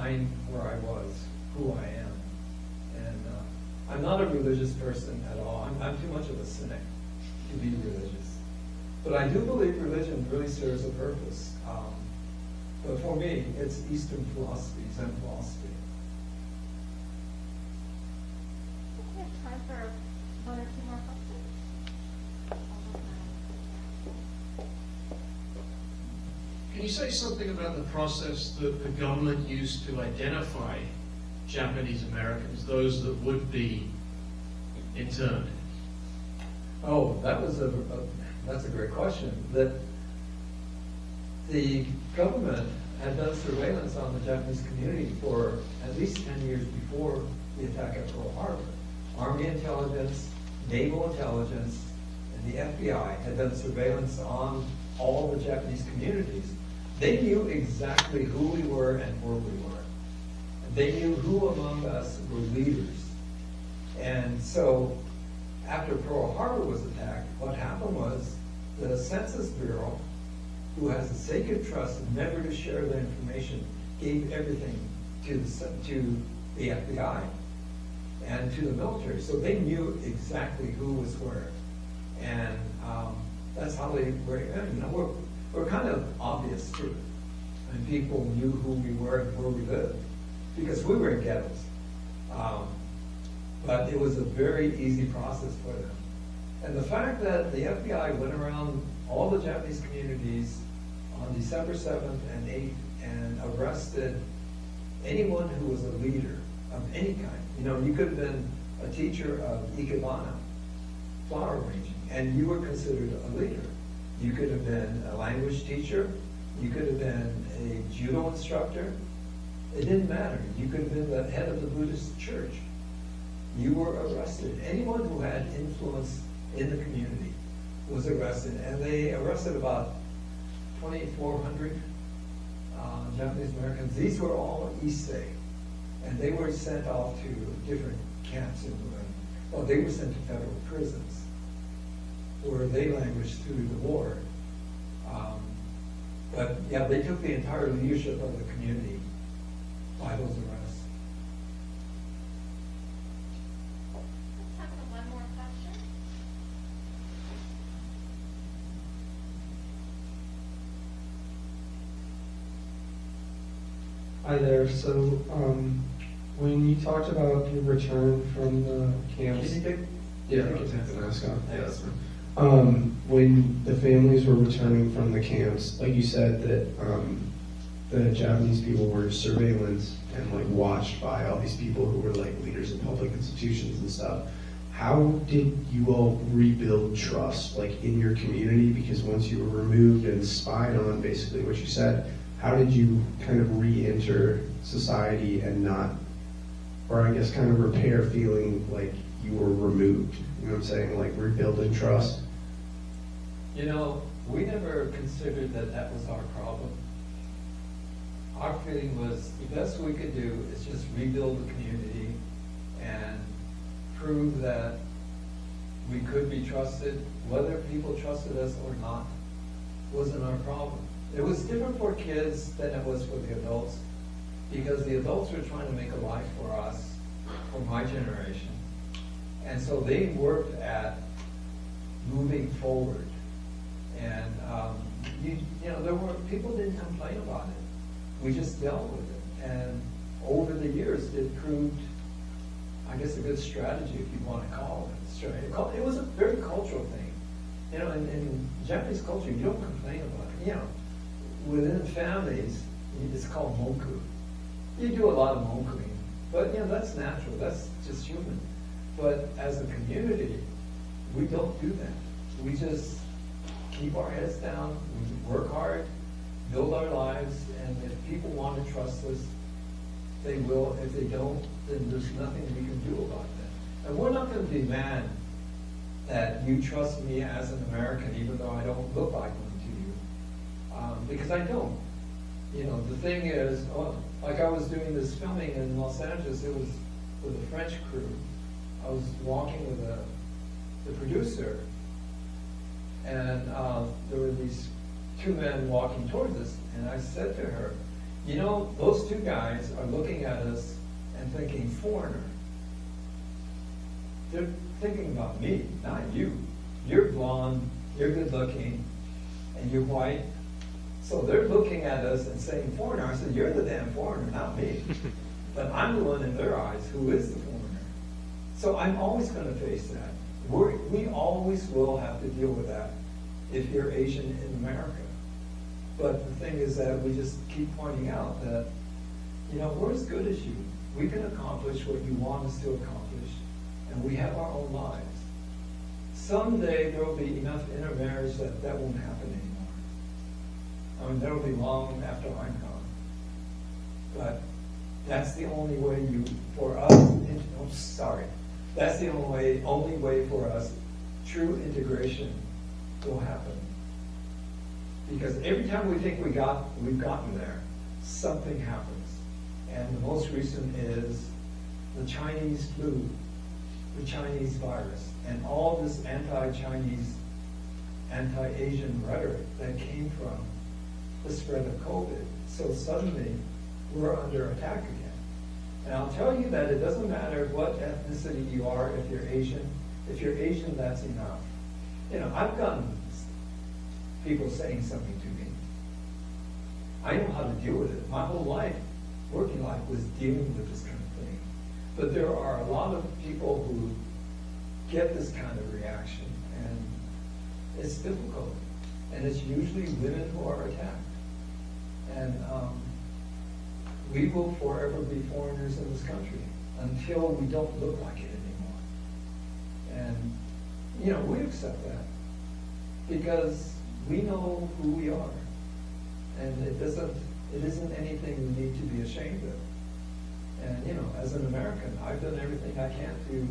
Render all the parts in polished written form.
define where I was, who I am. And I'm not a religious person at all. I'm too much of a cynic to be religious. But I do believe religion really serves a purpose. But for me, it's Eastern philosophy, Zen philosophy. We have time for one or two more questions. Can you say something about the process that the government used to identify Japanese Americans, those that would be interned? Oh, that's a great question. That the government had done surveillance on the Japanese community for at least 10 years before the attack at Pearl Harbor. Army intelligence, naval intelligence, and the FBI had done surveillance on all the Japanese communities. They knew exactly who we were and where we were. They knew who among us were leaders. And so after Pearl Harbor was attacked, what happened was the Census Bureau, who has a sacred trust never to share their information, gave everything to the FBI and to the military. So they knew exactly who was where. And that's how they were, we're kind of obvious too. And people knew who we were and where we lived because we were in ghettos. But it was a very easy process for them. And the fact that the FBI went around all the Japanese communities on December 7th and 8th and arrested anyone who was a leader of any kind. You could have been a teacher of ikebana, flower arranging, and you were considered a leader. You could have been a language teacher. You could have been a judo instructor. It didn't matter. You could have been the head of the Buddhist church. You were arrested. Anyone who had influence in the community was arrested, and they arrested about 2,400 Japanese Americans. These were all Issei, and they were sent off to different camps they were sent to federal prisons where they languished through the war. But yeah, they took the entire leadership of the community by those arrests. Let's have one more question. Hi there. So, when you talked about your return from the camps, when the families were returning from the camps, like you said that the Japanese people were surveillance and like watched by all these people who were like leaders of public institutions and stuff. How did you all rebuild trust like in your community? Because once you were removed and spied on, basically what you said, how did you kind of re-enter society and not, or I guess kind of repair feeling like you were removed? You know what I'm saying? Like rebuilding trust. We never considered that was our problem. Our feeling was the best we could do is just rebuild the community and prove that we could be trusted. Whether people trusted us or not wasn't our problem. It was different for kids than it was for the adults, because the adults were trying to make a life for us, for my generation. And so they worked at moving forward. And people didn't complain about it. We just dealt with it. And over the years, it proved, I guess, a good strategy, if you want to call it. It was a very cultural thing. In Japanese culture, you don't complain about it. Within families, it's called monku. You do a lot of monkuing, but that's natural. That's just human. But as a community, we don't do that. We just keep our heads down, we work hard, build our lives, and if people want to trust us, they will. If they don't, then there's nothing we can do about that. And we're not going to demand that you trust me as an American, even though I don't look like one to you, because I don't. The thing is, like I was doing this filming in Los Angeles, it was with a French crew. I was walking with the producer, and there were these two men walking towards us, and I said to her, You know, those two guys are looking at us and thinking, foreigner. They're thinking about me, not you. You're blonde, you're good looking, and you're white. So they're looking at us and saying, foreigner. I said, you're the damn foreigner, not me. But I'm the one in their eyes who is the foreigner. So I'm always going to face that. We always will have to deal with that if you're Asian in America. But the thing is that we just keep pointing out that, you know, we're as good as you. We can accomplish what you want us to accomplish, and we have our own lives. Someday there will be enough intermarriage that that won't happen anymore. I mean, that'll be long after I'm gone. But that's the only way for us, that's the only way for us true integration will happen. Because every time we think we've gotten there, something happens. And the most recent is the Chinese flu, the Chinese virus, and all this anti-Chinese, anti-Asian rhetoric that came from the spread of COVID. So suddenly, we're under attack again. And I'll tell you that it doesn't matter what ethnicity you are if you're Asian. If you're Asian, that's enough. You know, I've gotten people saying something to me. I know how to deal with it. My whole life, working life, was dealing with this kind of thing. But there are a lot of people who get this kind of reaction, and it's difficult. And it's usually women who are attacked. And we will forever be foreigners in this country until we don't look like it anymore. And, you know, we accept that because we know who we are. And it isn't anything we need to be ashamed of. And, you know, as an American, I've done everything I can to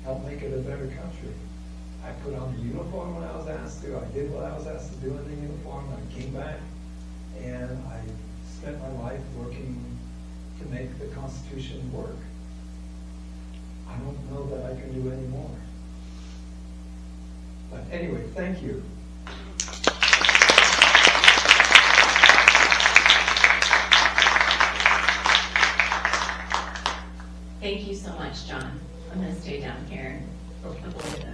help make it a better country. I put on the uniform when I was asked to. I did what I was asked to do in the uniform. I came back, and I spent my life working to make the Constitution work. I don't know that I can do any more. But anyway, thank you. Thank you so much, John. I'm going to stay down here and avoid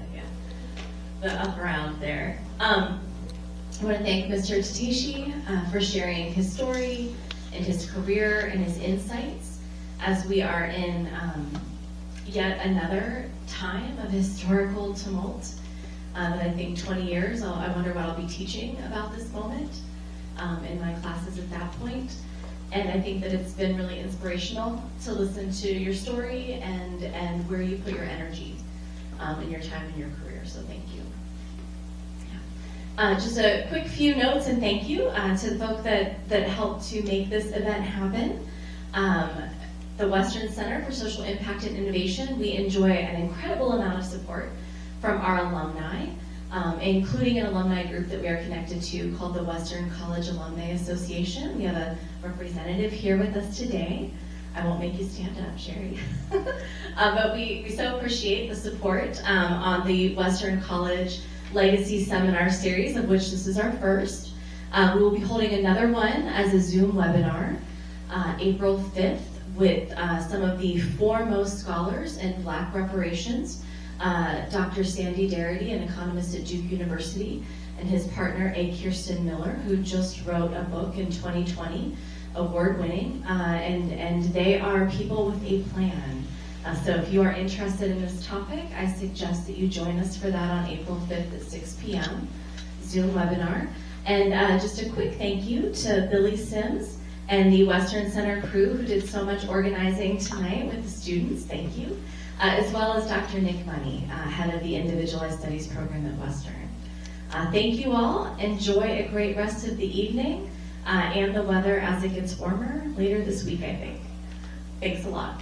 the up around there. I want to thank Mr. Tateishi for sharing his story and his career and his insights as we are in yet another time of historical tumult. That I think 20 years, I wonder what I'll be teaching about this moment in my classes at that point. And I think that it's been really inspirational to listen to your story and where you put your energy in your time in your career. So thank you. Just a quick few notes and thank you to the folk that helped to make this event happen. The Western Center for Social Impact and Innovation, we enjoy an incredible amount of support from our alumni, including an alumni group that we are connected to called the Western College Alumni Association. We have a representative here with us today. I won't make you stand up, Sherry. But we so appreciate the support on the Western College Legacy Seminar Series, of which this is our first. We will be holding another one as a Zoom webinar, April 5th, with some of the foremost scholars in Black reparations, Dr. Sandy Darity, an economist at Duke University, and his partner, A. Kirsten Miller, who just wrote a book in 2020, award-winning, and they are people with a plan. So if you are interested in this topic, I suggest that you join us for that on April 5th at 6 p.m., Zoom webinar. And just a quick thank you to Billy Sims and the Western Center crew who did so much organizing tonight with the students. Thank you. As well as Dr. Nick Money, head of the Individualized Studies program at Western. Thank you all. Enjoy a great rest of the evening and the weather as it gets warmer later this week, I think. Thanks a lot.